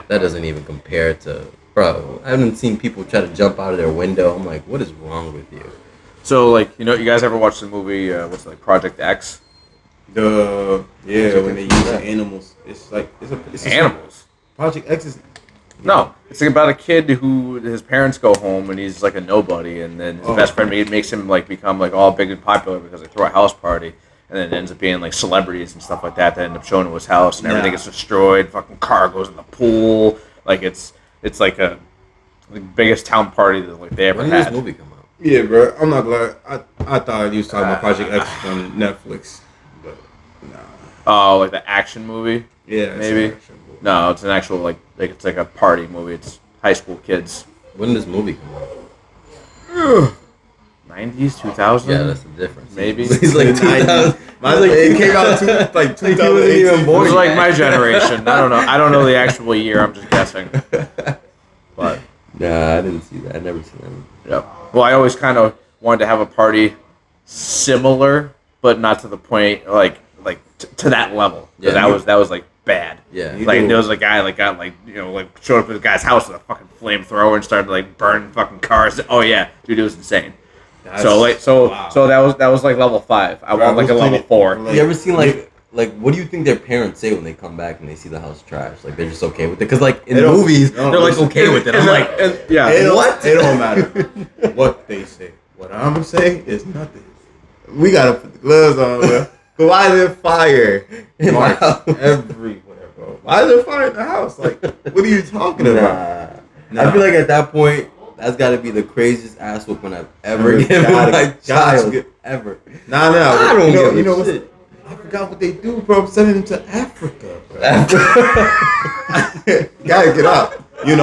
that doesn't even compare to, bro. I haven't seen people try to jump out of their window. I'm like, what is wrong with you? So like, you guys ever watched the movie? What's it, like Project X? When they use animals, it's Animals. Project X is No, it's about a kid who his parents go home and he's like a nobody, and then his best friend makes him like become like all big and popular because they throw a house party, and then it ends up being like celebrities and stuff like that that end up showing to his house, and everything gets destroyed. Fucking car goes in the pool. Like it's like the biggest town party that like they ever When had. did this movie come out? Yeah, bro. I'm not glad. I thought you was talking about Project X on Netflix, but nah. Oh, like the action movie? Yeah, maybe. No, it's an actual like it's like a party movie. It's high school kids. When did this movie come out? 90s, 2000? Yeah, that's the difference. Maybe. He's like 2000. It came out like 2018. even born. It was like my generation. I don't know the actual year. I'm just guessing. But Nah, I didn't see that. I never seen that. yeah. Well, I always kind of wanted to have a party similar, but not to the point like to that level. Yeah, that was like bad. Yeah. Like there was a guy like got like like showed up at the guy's house with a fucking flamethrower and started like burning fucking cars. Oh yeah, dude, it was insane. So that was like level 5. I want like a level 4. You ever seen like what do you think their parents say when they come back and they see the house trash? Like they're just okay with it? Because like in movies they're like okay with it. I'm like, what? It don't matter what they say. What I'm gonna say is nothing. We gotta put the gloves on, bro. But why is there fire in my house everywhere, bro? Why is there fire in the house? Like, what are you talking about? Nah. I feel like at that point, that's got to be the craziest ass whooping I've ever given my child. Ever. Nah. I don't give a shit. I forgot what they do, bro. I'm sending them to Africa, bro. Gotta get out. Even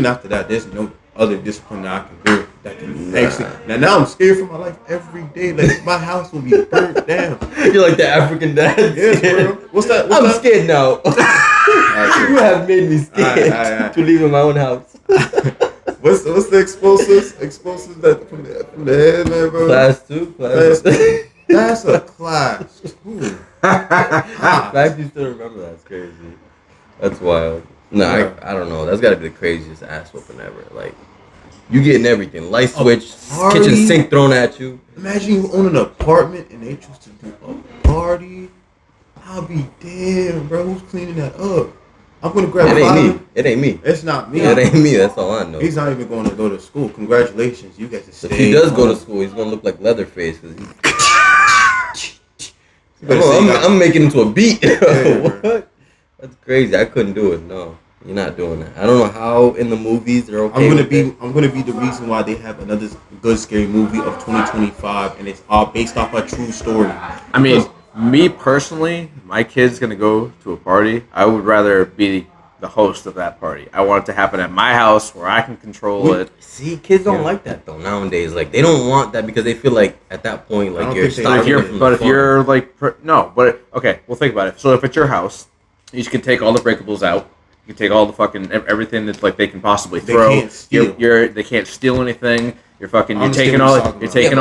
after that, there's no other discipline that I can do that can actually. Now I'm scared for my life every day. Like my house will be burnt down. You're like the African dad. Yes, bro. What's that? I'm scared now. You have made me scared to leave in my own house. What's the explosives? Explosives that from the head, man, bro. Class 2. That's a class 2. Fact, you still remember that? It's crazy. That's wild. No, I don't know. That's got to be the craziest ass whooping ever. Like, you getting everything. Light switch, kitchen sink thrown at you. Imagine you own an apartment and they choose to do a party. I'll be damn, bro. Who's cleaning that up? I'm going to grab It ain't me. It's not me. It ain't me. That's all I know. He's not even going to go to school. Congratulations. You guys to stay. If he does go to school, he's going to look like Leatherface. I'm making him to a beat. What? That's crazy. I couldn't do it. No, you're not doing that. I don't know how in the movies they're okay. I'm gonna be the reason why they have another good scary movie of 2025, and it's all based off a true story. I mean, me personally, my kid's gonna go to a party. I would rather be the host of that party. I want it to happen at my house where I can control it. See, kids don't like that though nowadays. Like they don't want that because they feel like at that point, like you're stopping. Okay, well think about it. So if it's your house, you can take all the breakables out. You can take all the fucking everything that like they can possibly throw. They can't steal. They can't steal anything. You're taking all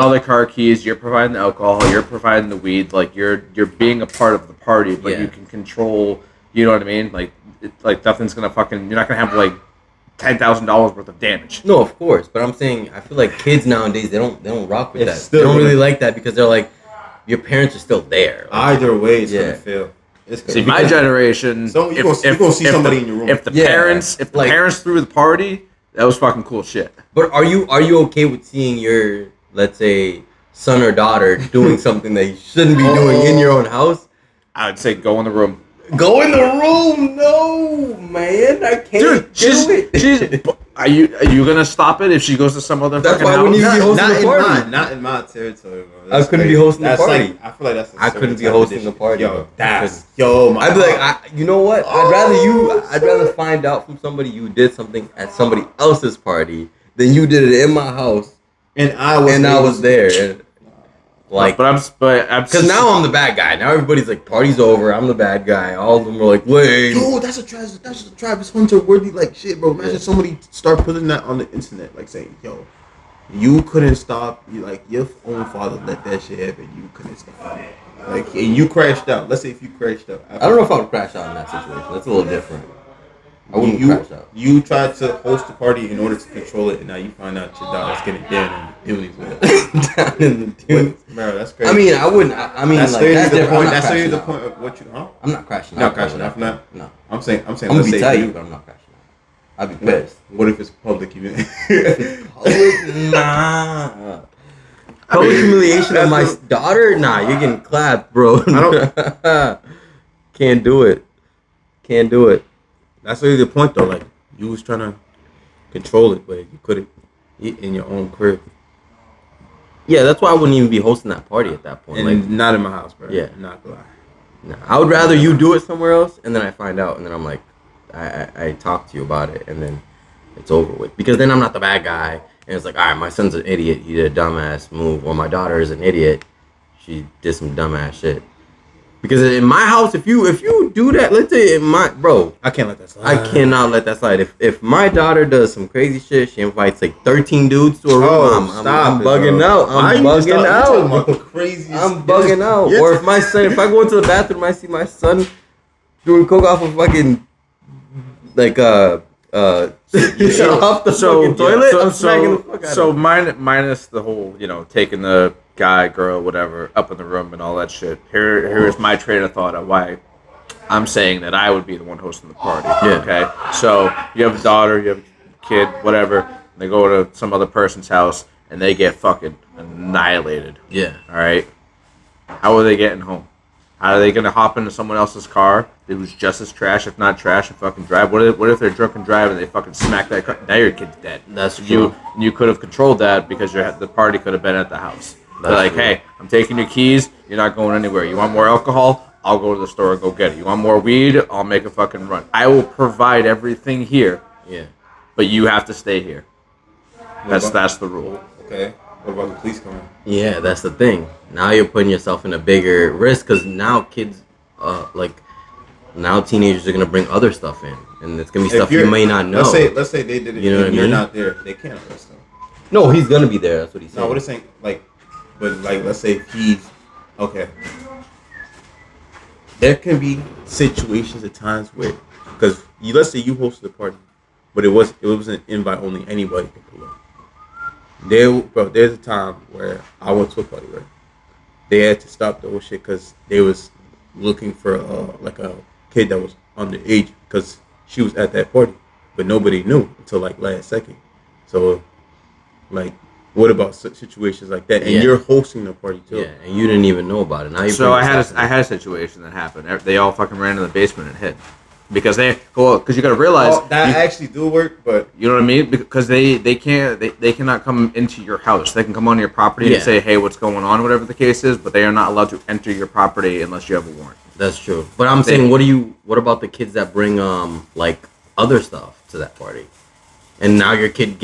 the car keys. You're providing the alcohol. You're providing the weed. Like you're being a part of the party, but you can control. You know what I mean? Like nothing's gonna fucking. You're not gonna have like $10,000 worth of damage. No, of course, but I'm saying I feel like kids nowadays they don't rock with that. Still, they don't really like that because they're like your parents are still there. Like, either way, it's gonna fail. See, my generation. You're gonna see somebody in your room. If the parents threw the party, that was fucking cool shit. But are you okay with seeing your, let's say, son or daughter doing something that you shouldn't be doing in your own house? I would say go in the room. Go in the room? No, man, I can't do it. Are you gonna stop it if she goes to some other fucking house? That's why when you be hosting the party. Not in my territory, bro. I couldn't be hosting the party. I feel like that's. I couldn't be hosting the party. I'd be like, you know what? I'd rather find out from somebody you did something at somebody else's party than you did it in my house. And I was there. And, like, but I'm because now I'm the bad guy. Now everybody's like, party's over. I'm the bad guy. All of them are like, wait. Yo, that's a Travis Hunter worthy like shit, bro. Imagine somebody start putting that on the internet, like saying, yo, you couldn't stop. Your own father let that shit happen. You couldn't stop it. Like, and you crashed out. Let's say if you crashed out. I don't know if I would crash out in that situation. That's a little different. I wouldn't crash out. You tried to host a party in order to control it, and now you find out your dog's getting down in the duties with it. Down in the dunes. Bro, that's crazy. I mean, I wouldn't. I mean, that's like that's that's different. That's I'm not the crashing point out. of what you, huh? I'm not crashing Not out. crashing out. No. I'm saying. I'm Let's gonna be say tight, you. but I'm not crashing out. I'd be pissed. What if it's public event? Nah. Public humiliation of my daughter? Nah, you're getting clapped, bro. I Can't do it. Can't do it. That's really the point, though. Like, you was trying to control it, but you couldn't in your own crib. Yeah, that's why I wouldn't even be hosting that party at that point. And Like, not in my house, bro. Yeah. Not gonna lie. nah, I would rather you do it somewhere else, and then I find out, and then I'm like, I talk to you about it, and then it's over with. Because then I'm not the bad guy, and it's like, all right, my son's an idiot. He did a dumbass move, or my daughter is an idiot. She did some dumbass shit. Because in my house, if you do that, let's say I can't let that slide. I cannot let that slide. If my daughter does some crazy shit, she invites like 13 dudes to a room. I'm bugging out. I'm bugging out. Crazy. I'm bugging out. Or if I go into the bathroom, I see my son doing coke off a fucking like off the fucking toilet. I'm smacking the fuck out of So him. minus the whole, taking the guy, girl, whatever, up in the room and all that shit. Here's my train of thought of why I'm saying that I would be the one hosting the party. Yeah. Okay. So you have a daughter, you have a kid, whatever. And they go to some other person's house and they get fucking annihilated. Yeah. All right. How are they getting home? How are they gonna hop into someone else's car who's just as trash, if not trash, and fucking drive? What if they're drunk and drive and they fucking smack that car? Now your kid's dead. That's true. You could have controlled that because the party could have been at the house. They're like, true. hey, I'm taking your keys. You're not going anywhere. You want more alcohol? I'll go to the store and go get it. You want more weed? I'll make a fucking run. I will provide everything here, Yeah. but you have to stay here. That's the rule. Okay. What about the police coming? Yeah, that's the thing. Now you're putting yourself in a bigger risk because now kids, now teenagers are gonna bring other stuff in, and it's gonna be stuff you may not know. Let's say they did it. You know what I you're mean? not there. They can't arrest them. No, he's gonna be there. That's what he's saying. No, what it's saying, let's say he's okay. There can be situations at times where, because let's say you hosted a party, but it wasn't invite only. Anybody can pull up. There's a time where I went to a party, right? They had to stop the whole shit because they was looking for like a kid that was underage because she was at that party, but nobody knew until like last second. So, like, what about situations like that? And Yeah. you're hosting the party too. Yeah, and you didn't even know about it. Now you So I had a situation that happened. They all fucking ran in the basement and hid because you got to realize That actually do work, but you know what I mean, because they cannot come into your house. They can come on your property Yeah. and say, hey, what's going on, whatever the case is, but they are not allowed to enter your property unless you have a warrant. That's true. But I'm saying, what about the kids that bring like other stuff to that party, and now your kid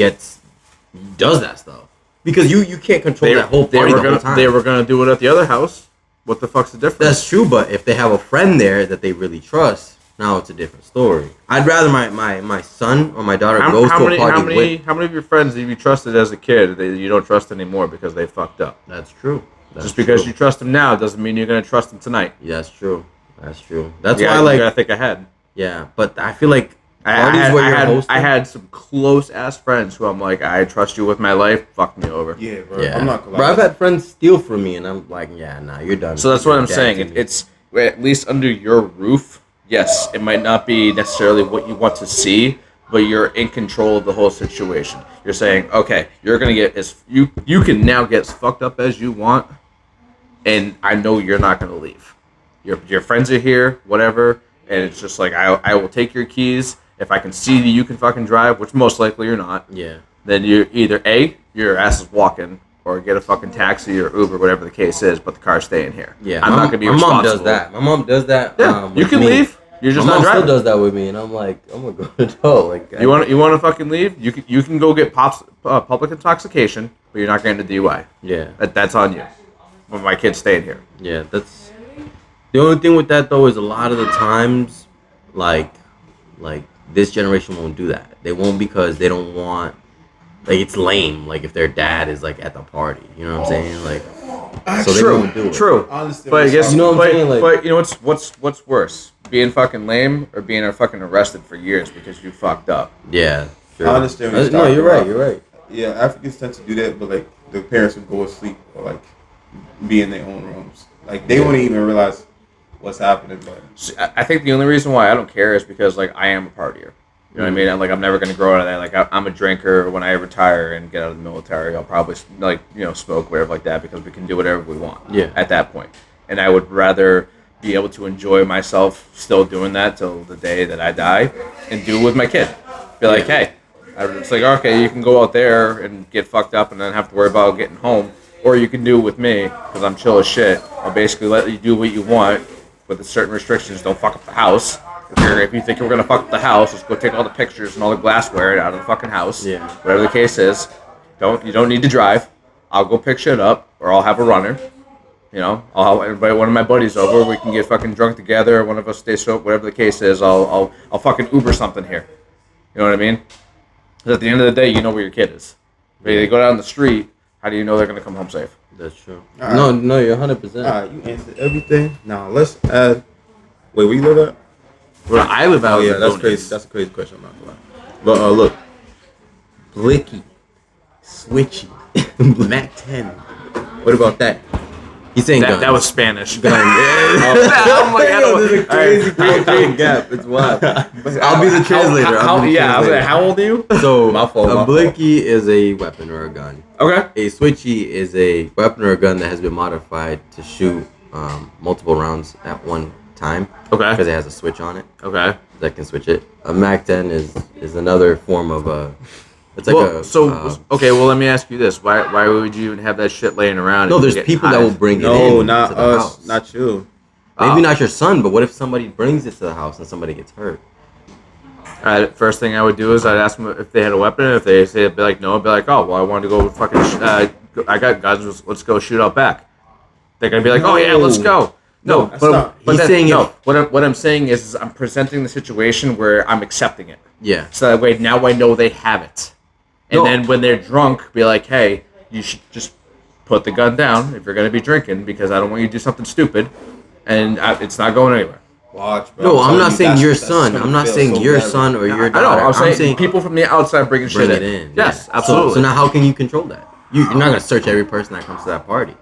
does that stuff because you can't control that whole party the whole time. They were gonna do it at the other house. What the fuck's the difference? That's true, but if they have a friend there that they really trust, now it's a different story. I'd rather my son or my daughter goes to a party with. How many of your friends have you trusted as a kid that you don't trust anymore because they fucked up? That's true. Just because you trust them now doesn't mean you're gonna trust them tonight. Yeah, that's true. That's true. That's You why gotta think ahead. Yeah, but I feel like I hosting, had some close ass friends who I'm like, I trust you with my life. Fuck me over. yeah, bro. Yeah, I'm not gonna lie. bro, I've had friends steal from me, and I'm like, yeah, nah, you're done. So that's what I'm You're saying. dead to me. It's at least under your roof. Yes, it might not be necessarily what you want to see, but you're in control of the whole situation. You're saying, okay, you're gonna get you can now get as fucked up as you want, and I know you're not gonna leave. Your friends are here, whatever, and it's just like I will take your keys if I can see that you can fucking drive, which most likely you're not. Yeah. Then you either your ass is walking, or get a fucking taxi or Uber, whatever the case is, but the car's staying here. Yeah, I'm not gonna be my responsible. mom does that. My mom does that. Yeah, you with can me. leave. You're just my not mom driving. still does that with me, and I'm like, I'm gonna go to adult. Like, You want to fucking leave? You can go get public intoxication, but you're not getting a DUI. Yeah, That's on you. But my kid's staying here. yeah. That's the only thing with that though is a lot of the times, like this generation won't do that. They won't because they don't want. Like, it's lame. Like, if their dad is like at the party, you know what I'm saying? Like, so they won't do it. True. I understand But I guess You know what I'm saying? Like- but you know what's worse? Being fucking lame or being fucking arrested for years because you fucked up. Yeah, sure. I understand what you're No, talking you're right. about. You're right. Yeah, Africans tend to do that, but like the parents would go to sleep or like be in their own rooms. Like they wouldn't even realize what's happening. But See, I think the only reason why I don't care is because like I am a partier. You know what I mean? I'm never gonna grow out of that. Like I'm a drinker. When I retire and get out of the military, I'll probably smoke whatever like that because we can do whatever we want. Yeah. At that point, and I would rather be able to enjoy myself still doing that till the day that I die, and do it with my kid. Be like, hey, it's like okay, you can go out there and get fucked up and then have to worry about getting home, or you can do it with me because I'm chill as shit. I'll basically let you do what you want with the certain restrictions. Don't fuck up the house. If you think you're gonna fuck up the house, just go take all the pictures and all the glassware out of the fucking house. Yeah. Whatever the case is, you don't need to drive. I'll go pick shit up, or I'll have a runner. You know, I'll invite one of my buddies over. We can get fucking drunk together. One of us stays sober. Whatever the case is, I'll fucking Uber something here. You know what I mean? Because at the end of the day, you know where your kid is. If they go down the street, how do you know they're gonna come home safe? That's true. All No, you're 100%. all right, you answered everything. Now let's add. Wait, where you live at? Where I live out. Oh yeah, that's Boonies. crazy. That's a crazy question. I'm not gonna lie. But look, Blicky, Switchy, Mac 10. What about that? He's saying guns. That was Spanish. Gun. Oh my God. There's a crazy cultural gap. It's wild. I'll be the translator. How old are you? So My fault, a my blicky is a weapon or a gun. Okay. A switchy is a weapon or a gun that has been modified to shoot multiple rounds at one time. Okay. Because it has a switch on it Okay. that can switch it. A Mac 10 is another form of a. It's like okay. Well, let me ask you this: Why would you even have that shit laying around? no, if you there's get people high? that will bring it no, in. not to the us, house. not you. Maybe Oh. not your son, but what if somebody brings it to the house and somebody gets hurt? First thing I would do is I'd ask them if they had a weapon. If they say it'd be like no, I'd be like, oh well, I wanted to go fucking. I got guns. Let's go shoot out back. They're gonna be like, oh yeah, let's go. No, that's not- he's saying if- What I'm saying is I'm presenting the situation where I'm accepting it. Yeah. So that way now I know they have it. And No. then when they're drunk, be like, hey, you should just put the gun down if you're going to be drinking because I don't want you to do something stupid. And it's not going anywhere. Watch, bro. No, I'm telling not you, saying that's- your that's son. gonna I'm not feel saying so your bad. son or your I daughter. know. I'm saying people from the outside bringing bring shit it in. Yes, Yeah. absolutely. So now how can you control that? You're not going to search every person that comes to that party.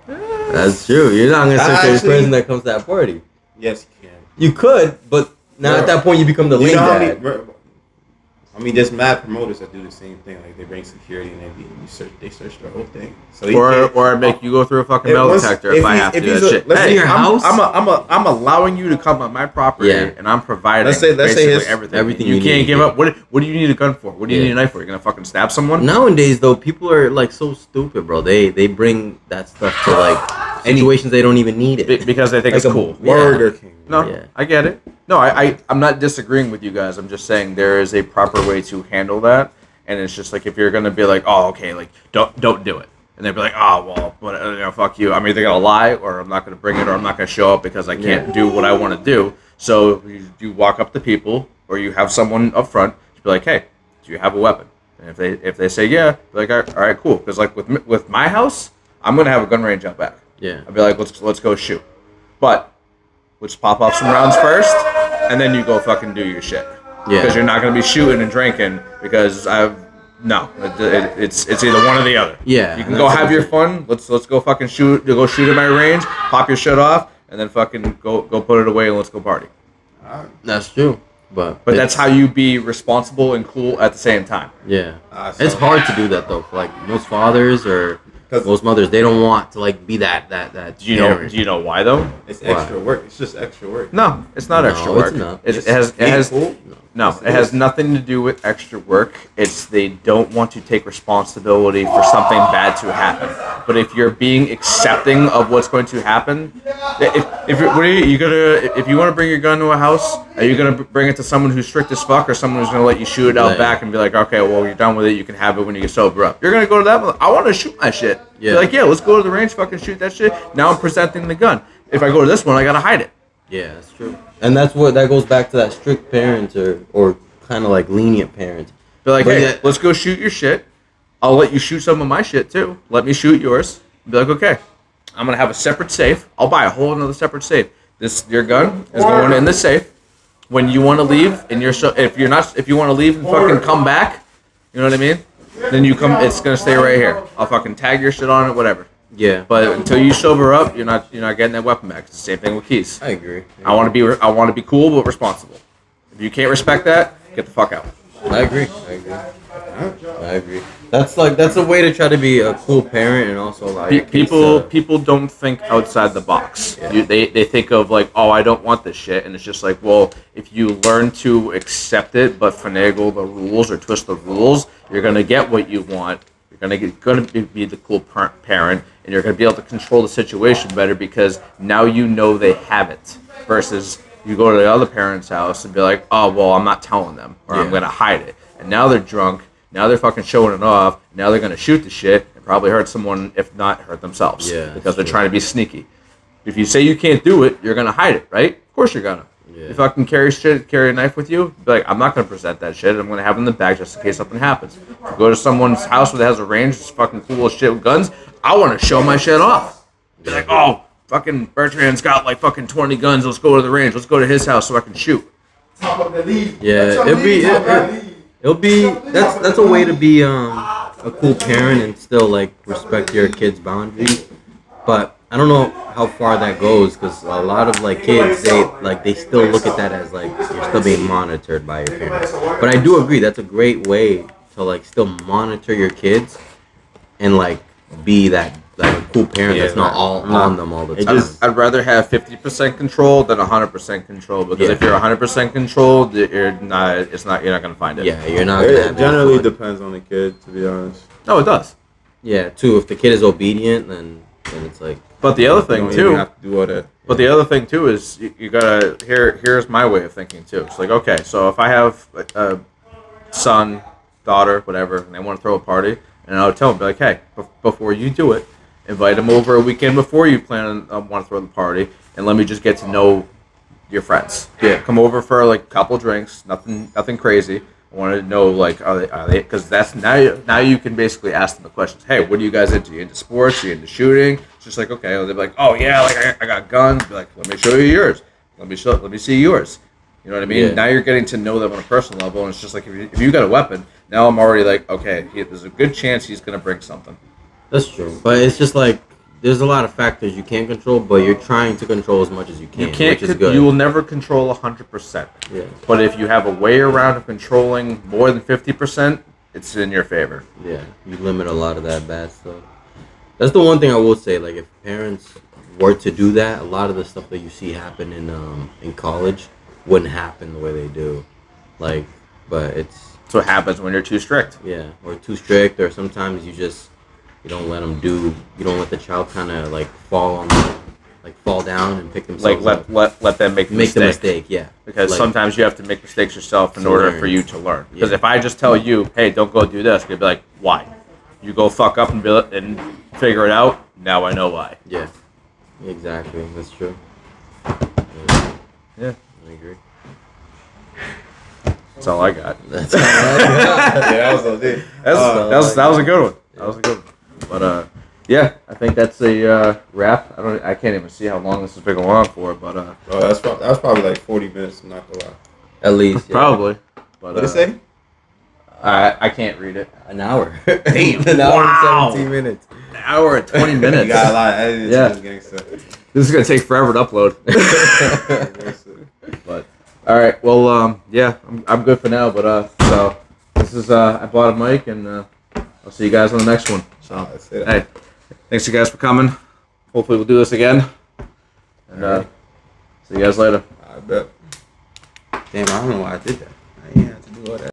That's true. You're not going to search every Actually- person that comes to that party. Yes, you can. You could, but now at that point you become the You lame know how many? dad. There's mad promoters that do the same thing. Like they bring security and they search the whole thing. So Or make you go through a fucking metal detector if I have to do that shit. let's say your house- I'm allowing you to come on my property Yeah. and I'm providing Let's say basically his- everything. you You can't need. give up. What do you need a gun for? What do you Yeah. need a knife for? You're gonna fucking stab someone? Nowadays though, people are like so stupid, bro. They bring that stuff to like situations they don't even need it. Because they think like it's cool. Burger King. No, Yeah. I get it. No, I'm not disagreeing with you guys. I'm just saying there is a proper way to handle that, and it's just like if you're gonna be like, oh, okay, like don't do it, and they'd be like, oh, well, but fuck you. I'm either gonna lie or I'm not gonna bring it or I'm not gonna show up because I can't do what I want to do. So you walk up to people or you have someone up front to be like, hey, do you have a weapon? And if they say yeah, be like, all right, cool. Because like with my house, I'm gonna have a gun range out back. Yeah. I'd be like, let's go shoot, but let's pop off some rounds first, and then you go fucking do your shit. Yeah. Because you're not gonna be shooting and drinking because it's either one or the other. Yeah, You can go have your fun. Let's go fucking shoot. Go shoot at my range. Pop your shit off, and then fucking go put it away and let's go party. That's true. But That's how you be responsible and cool at the same time. Yeah. So- It's hard to do that though. For like most fathers or 'Cause- most mothers, they don't want to like be that Do you know? parent. Do you know why though? It's Why? extra work. It's just extra work. No, it's not No, extra it's work. not. It has cool. No, it has nothing to do with extra work. It's they don't want to take responsibility for something bad to happen. But if you're being accepting of what's going to happen, if you want to bring your gun to a house, are you gonna bring it to someone who's strict as fuck, or someone who's gonna let you shoot it out Yeah. back and be like, okay, well you're done with it, you can have it when you get sober up. You're gonna go to that. I want to shoot my shit. Yeah. You're like, yeah, let's go to the range, fucking shoot that shit. Now I'm presenting the gun. If I go to this one, I gotta hide it. Yeah, that's true. And that goes back to that strict parents or kind of like lenient parents. Be like, But hey, yeah- let's go shoot your shit. I'll let you shoot some of my shit too. Let me shoot yours. Be like, okay. I'm gonna have a separate safe. I'll buy a whole another separate safe. Your gun is going in the safe. When you want to leave, and if you want to leave and fucking come back, you know what I mean? Then you come. It's gonna stay right here. I'll fucking tag your shit on it, whatever. Yeah. But until you sober up, you're not getting that weapon back. It's the same thing with keys. I agree. I want to be cool but responsible. If you can't respect that, get the fuck out. I agree. That's a way to try to be a cool parent and also allow your kids People don't think outside the box. Yeah. They think of like, oh, I don't want this shit, and it's just like, well, if you learn to accept it but finagle the rules or twist the rules, you're gonna get what you want. You're gonna be the cool parent, and you're gonna be able to control the situation better because now you know they have it. Versus you go to the other parent's house and be like, oh, well, I'm not telling them, or I'm gonna hide it, and now they're drunk. Now they're fucking showing it off. Now they're gonna shoot the shit and probably hurt someone, if not hurt themselves. Yeah, because they're trying to be sneaky. If you say you can't do it, you're gonna hide it, right? Of course you're gonna. Yeah. You fucking carry a knife with you, be like, I'm not gonna present that shit. I'm gonna have it in the bag just in case something happens. If you go to someone's house that has a range, it's fucking cool as shit with guns. I want to show my shit off. Be like, oh, fucking Bertrand's got like fucking 20 guns. Let's go to the range. Let's go to his house so I can shoot. Yeah, it'll be that's a way to be a cool parent and still like respect your kids' boundaries. But I don't know how far that goes because a lot of like kids they still look at that as like you're still being monitored by your parents. But I do agree that's a great way to like still monitor your kids and like be that like a cool parent that's not all on them all the time. I'd rather have 50% control than 100% control because if you're 100% controlled, you're not gonna find it. Yeah, you're not. Gonna It generally depends on the kid, to be honest. No, it does. Yeah, too. If the kid is obedient, then it's like. But the other thing You too. don't have to do all that. But the other thing too is you gotta here's my way of thinking too. It's like, okay, so if I have a son, daughter, whatever, and they want to throw a party, and I would tell them, be like, hey, before you do it, invite them over a weekend before you plan on want to throw the party, and let me just get to know your friends. Yeah. Come over for like a couple drinks, nothing crazy. I want to know like are they because that's now you can basically ask them the questions. Hey, what are you guys into? You into sports? You into shooting? It's just like, okay, they'll be like, oh yeah, like I got guns. Be like, let me show you yours. Let me see yours. You know what I mean? Yeah. Now you're getting to know them on a personal level, and it's just like if you got a weapon, now I'm already like, okay, there's a good chance he's gonna bring something. That's true, but it's just like there's a lot of factors you can't control, but you're trying to control as much as you can. You can't. Which is good. You will never control 100%. Yeah. But if you have a way around of controlling more than 50%, it's in your favor. Yeah, you limit a lot of that bad stuff. That's the one thing I will say. Like, if parents were to do that, a lot of the stuff that you see happen in college wouldn't happen the way they do. Like, but it's That's what happens when you're too strict. yeah, or too strict, or sometimes you don't let them you don't let the child kind of like fall down and pick themselves Like up. let them make the mistake, yeah. Because Like, sometimes you have to make mistakes yourself in to order learn. for you to learn. Because Yeah. if I just tell you, hey, don't go do this, you'll be like, why? You go fuck up and figure it out. Now I know why. yeah, exactly. That's true. Yeah, I agree. that's all I got. That's all I got. Yeah, that was all day. That was a good one. That was a good one. But yeah, I think that's a wrap. I can't even see how long this has been going on for, but That was probably like 40 minutes. I'm not gonna lie. At least yeah. probably. But What did it say? I can't read it. An hour. Damn. An hour Wow. and 17 minutes. An hour and 20 minutes. You got a lot of editing. Yeah. to this gangster. This is gonna take forever to upload. But all right, well, yeah, I'm good for now. But so this is I bought a mic, and I'll see you guys on the next one. So That's it. hey, thanks you guys for coming. Hopefully we'll do this again. And see you guys later. I bet. Damn, I don't know why I did that. I didn't have to do all that.